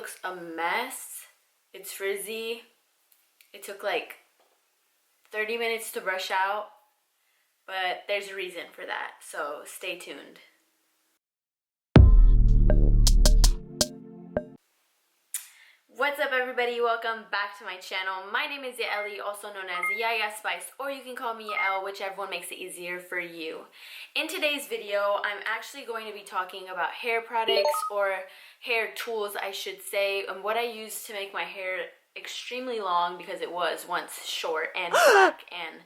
looks a mess. It's frizzy. It took like 30 minutes to brush out, but there's a reason for that, so stay tuned. What's up everybody, welcome back to my channel. My name is Yaeli, also known as Yaya Spice, or you can call me Yael, whichever one makes it easier for you. In today's video, I'm actually going to be talking about hair products, or hair tools I should say, and what I use to make my hair extremely long because it was once short and black and...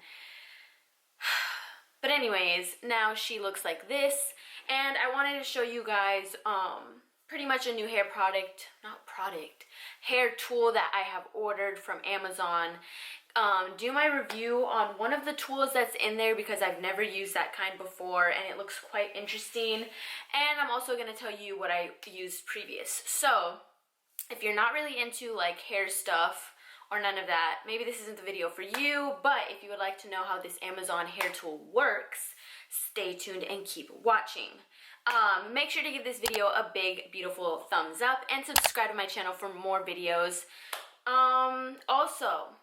But anyways, now she looks like this, and I wanted to show you guys pretty much a new hair hair tool that I have ordered from Amazon. Do my review on one of the tools that's in there because I've never used that kind before and it looks quite interesting. And I'm also going to tell you what I used previous. So if you're not really into like hair stuff or none of that, maybe this isn't the video for you, but if you would like to know how this Amazon hair tool works, stay tuned and keep watching. Make sure to give this video a big, beautiful thumbs up and subscribe to my channel for more videos. Also,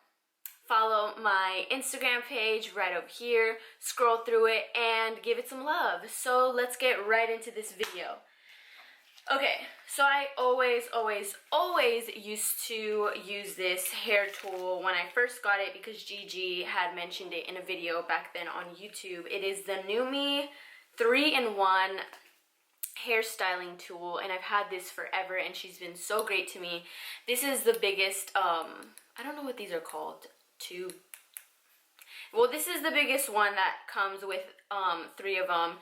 follow my Instagram page right over here, scroll through it, and give it some love. So let's get right into this video. Okay, so I always used to use this hair tool when I first got it because Gigi had mentioned it in a video back then on YouTube. It is the NewMe 3-in-1 hairstyling tool, and I've had this forever and she's been so great to me. This is the biggest, I don't know what these are called, well, this is the biggest one that comes with 3 of them.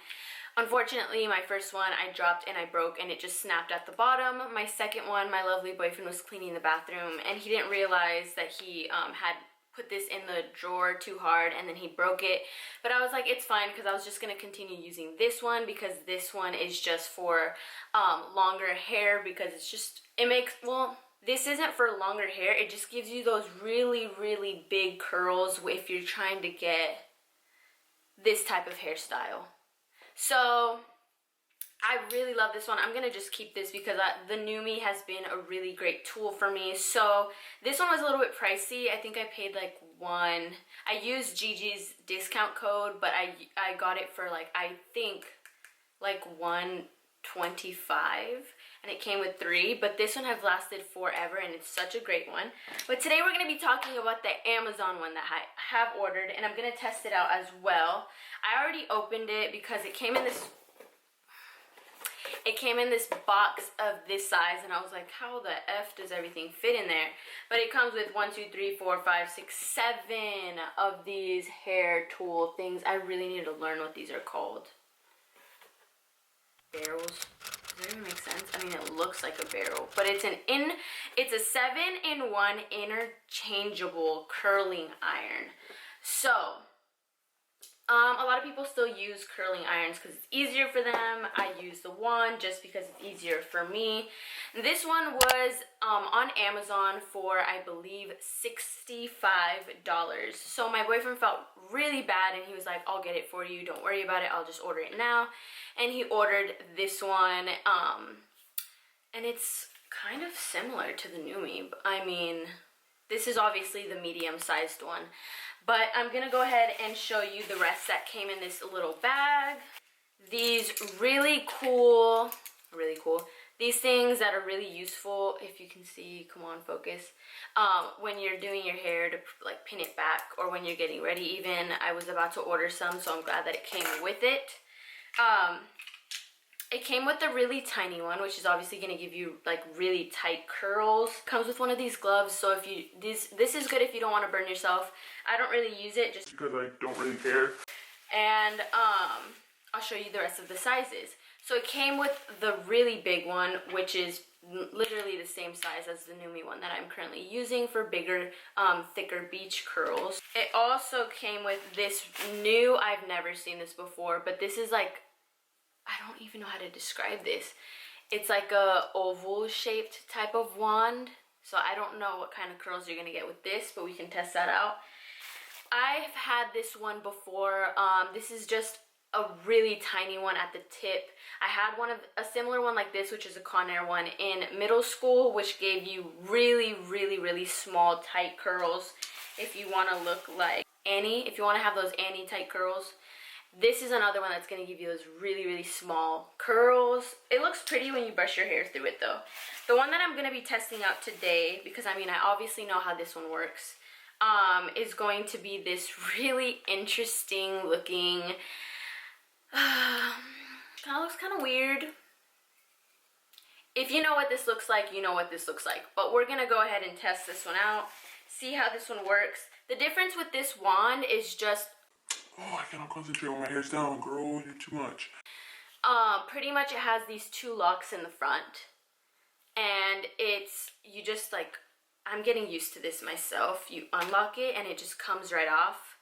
Unfortunately, my first one I dropped and I broke and it just snapped at the bottom. My second one, my lovely boyfriend was cleaning the bathroom and he didn't realize that he had put this in the drawer too hard and then he broke it. But I was like, it's fine, because I was just going to continue using this one because this one is just for longer hair, because it's just, it makes, well, this isn't for longer hair. It just gives you those really, really big curls if you're trying to get this type of hairstyle. So I really love this one. I'm going to just keep this because the NewMe has been a really great tool for me. So this one was a little bit pricey. I think I paid like I used Gigi's discount code, but I got it for like, I think like $125, and it came with 3, but this one has lasted forever and it's such a great one. But today we're going to be talking about the Amazon one that I have ordered, and I'm going to test it out as well. I already opened it because it came in this box of this size, and I was like, how the F does everything fit in there? But it comes with 1, 2, 3, 4, 5, 6, 7 of these hair tool things. I really need to learn what these are called. Barrels. Does that even make sense? I mean, it looks like a barrel, but it's a 7-in-1 interchangeable curling iron. So a lot of people still use curling irons because it's easier for them. I use the one just because it's easier for me. This one was on Amazon for, I believe, $65. So my boyfriend felt really bad and he was like, I'll get it for you, don't worry about it, I'll just order it now. And he ordered this one, and it's kind of similar to the NewMe. I mean, this is obviously the medium-sized one. But I'm going to go ahead and show you the rest that came in this little bag. These really cool, these things that are really useful, if you can see, come on, focus, when you're doing your hair to like pin it back, or when you're getting ready even. I was about to order some, so I'm glad that it came with it. It came with a really tiny one, which is obviously going to give you like really tight curls. Comes with one of these gloves, so if you this is good if you don't want to burn yourself. I don't really use it just because I don't really care. And I'll show you the rest of the sizes. So it came with the really big one, which is literally the same size as the NewMe one that I'm currently using for bigger, thicker beach curls. It also came with this new, I've never seen this before, but this is like, I don't even know how to describe this. It's like a oval shaped type of wand. So I don't know what kind of curls you're gonna get with this, but we can test that out. I've had this one before. This is just a really tiny one at the tip. I had a similar one like this, which is a Conair one, in middle school, which gave you really, really, really small, tight curls. If you want to look like Annie, if you want to have those Annie tight curls, this is another one that's going to give you those really, really small curls. It looks pretty when you brush your hair through it though. The one that I'm going to be testing out today, because I mean, I obviously know how this one works, is going to be this really interesting looking, kind of looks kind of weird. If you know what this looks like, you know what this looks like. But we're going to go ahead and test this one out, see how this one works. The difference with this wand is just... Oh, I cannot concentrate when my hair's down, girl. You're too much. Pretty much it has these two locks in the front. And it's, you just like, I'm getting used to this myself. You unlock it and it just comes right off.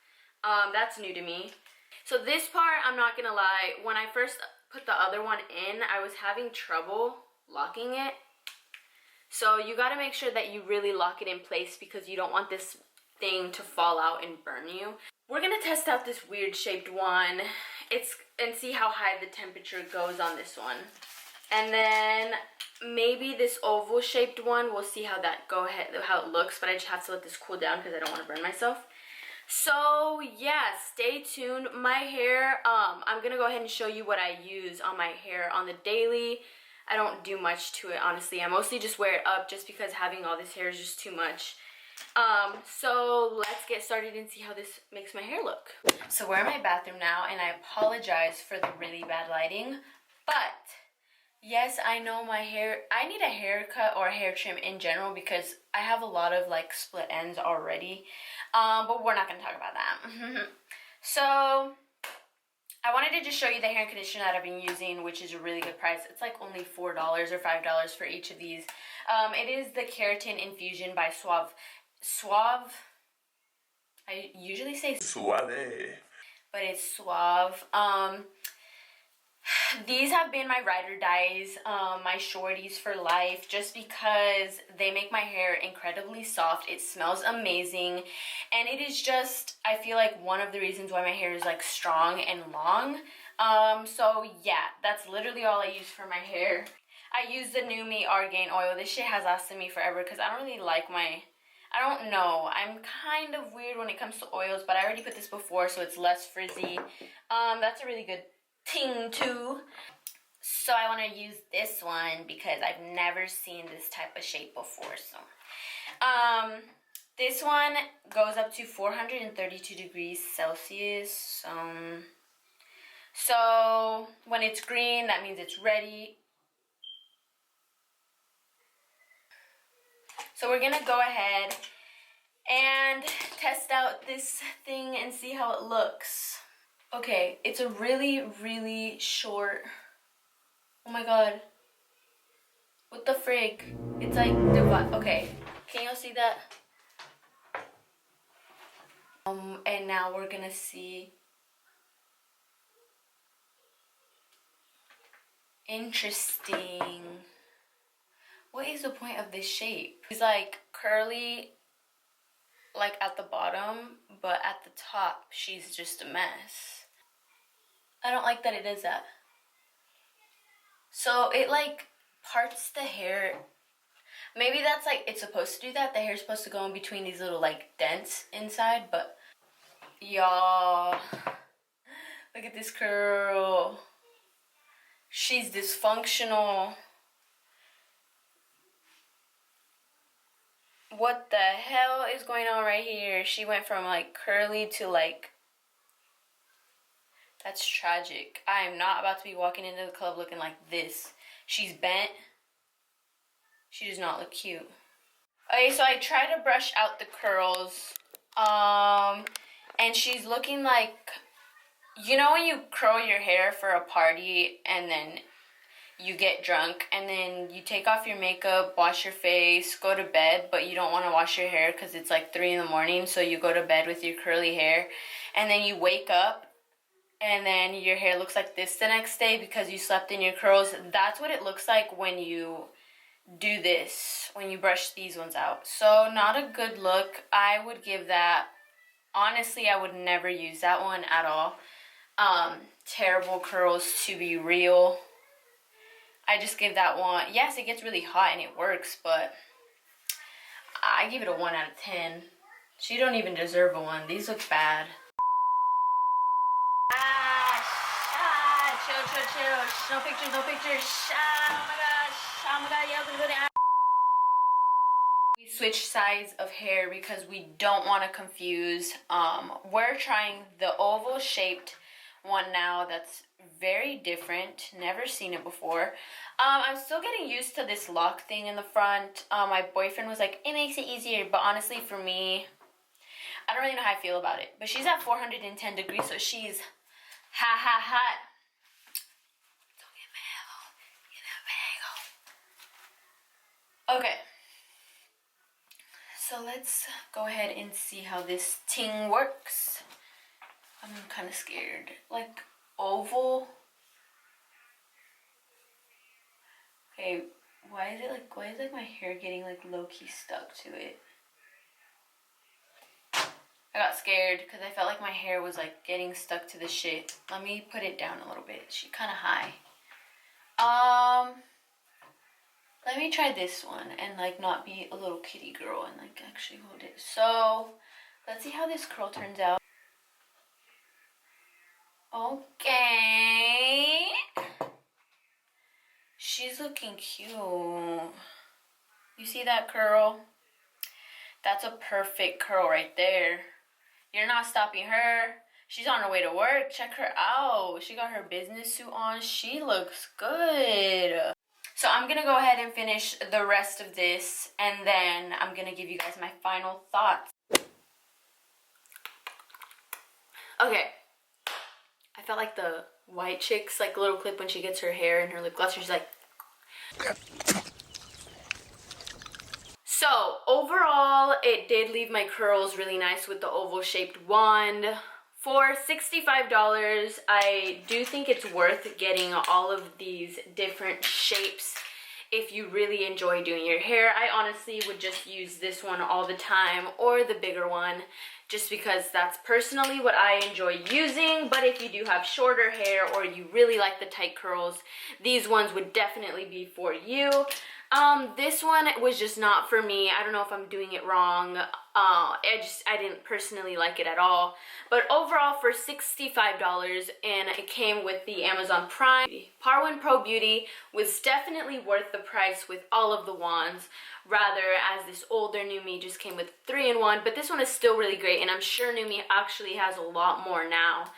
That's new to me. So this part, I'm not gonna lie, when I first put the other one in, I was having trouble locking it. So you gotta make sure that you really lock it in place because you don't want this thing to fall out and burn you. We're gonna test out this weird shaped one and see how high the temperature goes on this one. And then maybe this oval shaped one, we'll see how it looks, but I just have to let this cool down because I don't want to burn myself. So yeah, stay tuned. My hair, I'm gonna go ahead and show you what I use on my hair on the daily. I don't do much to it, honestly. I mostly just wear it up just because having all this hair is just too much. So let's get started and see how this makes my hair look. So we're in my bathroom now, and I apologize for the really bad lighting, but yes, I know my hair, I need a haircut or a hair trim in general because I have a lot of like split ends already, but we're not going to talk about that. So I wanted to just show you the hair conditioner that I've been using, which is a really good price. It's like only $4 or $5 for each of these. It is the Keratin Infusion by Suave. I usually say Suave, but it's Suave. These have been my ride or dies, my shorties for life, just because they make my hair incredibly soft. It smells amazing, and it is just, I feel like, one of the reasons why my hair is like strong and long. So yeah, that's literally all I use for my hair. I use the New Me Argan oil. This shit has lasted me forever because I don't really like I don't know, I'm kind of weird when it comes to oils, but I already put this before, so it's less frizzy. That's a really good thing too. So I want to use this one because I've never seen this type of shape before. So this one goes up to 432 degrees Celsius. So when it's green, that means it's ready. So we're gonna go ahead and test out this thing and see how it looks. Okay, it's a really, really short. Oh my god. What the frig? It's like okay, can y'all see that? And now we're gonna see. Interesting. What is the point of this shape? It's like curly, like at the bottom, but at the top, she's just a mess. I don't like that it does that. So it like parts the hair. Maybe that's like, it's supposed to do that. The hair's supposed to go in between these little like dents inside, but y'all, look at this curl. She's dysfunctional. What the hell is going on right here? She went from like curly to like, that's tragic. I am not about to be walking into the club looking like this. She's bent. She does not look cute. Okay, so I try to brush out the curls. And she's looking like, you know when you curl your hair for a party and then you get drunk and then you take off your makeup, wash your face, go to bed, but you don't want to wash your hair because it's like 3 in the morning, so you go to bed with your curly hair, and then you wake up and then your hair looks like this the next day because you slept in your curls. That's what it looks like when you do this, when you brush these ones out. So not a good look. I would give that, honestly, I would never use that one at all. terrible curls to be real. I just give that one, yes, it gets really hot and it works, but I give it a 1 out of 10. She don't even deserve a 1. These look bad. Chill. No pictures. Oh my gosh, yeah, I'm gonna go down. We switched sides of hair because we don't want to confuse. We're trying the oval shaped one now that's very different. Never seen it before. I'm still getting used to this lock thing in the front. My boyfriend was like, it makes it easier, but honestly for me, I don't really know how I feel about it. But she's at 410 degrees, so she's hot. Don't get mad. Okay. So let's go ahead and see how this thing works. I'm kind of scared. Like, oval. Okay, why is my hair getting like low-key stuck to it? I got scared because I felt like my hair was like getting stuck to the shit. Let me put it down a little bit. She's kind of high. Let me try this one and like not be a little kitty girl and like actually hold it. So let's see how this curl turns out. Okay. She's looking cute. You see that curl? That's a perfect curl right there. You're not stopping her. She's on her way to work. Check her out. She got her business suit on. She looks good. So I'm going to go ahead and finish the rest of this, and then I'm going to give you guys my final thoughts. Okay. I felt like the white chick's like little clip when she gets her hair and her lip gloss. She's like... So overall, it did leave my curls really nice with the oval shaped wand. For $65, I do think it's worth getting all of these different shapes if you really enjoy doing your hair. I honestly would just use this one all the time or the bigger one just because that's personally what I enjoy using. But if you do have shorter hair or you really like the tight curls, these ones would definitely be for you. This one was just not for me. I don't know if I'm doing it wrong. I didn't personally like it at all. But overall, for $65, and it came with the Amazon Prime, Parwin Pro Beauty was definitely worth the price with all of the wands. Rather, as this older New Me just came with 3-in-1, but this one is still really great, and I'm sure New Me actually has a lot more now.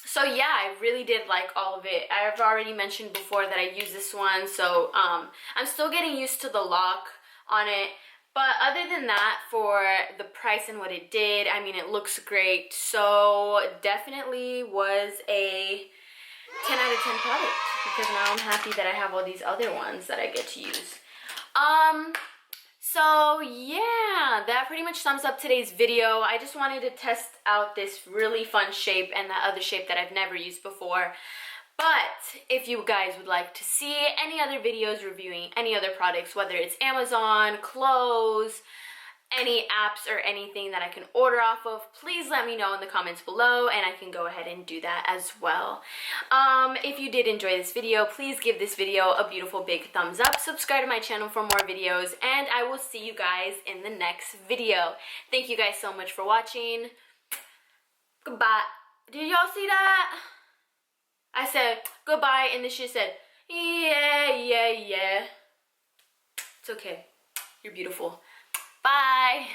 So yeah, I really did like all of it. I've already mentioned before that I use this one, so I'm still getting used to the lock on it. But other than that, for the price and what it did, I mean, it looks great. So definitely was a 10 out of 10 product because now I'm happy that I have all these other ones that I get to use. So yeah, that pretty much sums up today's video. I just wanted to test out this really fun shape and that other shape that I've never used before. But if you guys would like to see any other videos reviewing any other products, whether it's Amazon, clothes, any apps or anything that I can order off of, please let me know in the comments below and I can go ahead and do that as well. If you did enjoy this video, please give this video a beautiful big thumbs up, subscribe to my channel for more videos, and I will see you guys in the next video. Thank you guys so much for watching. Goodbye. Did y'all see that? I said goodbye and then she said yeah. It's okay. You're beautiful. Bye.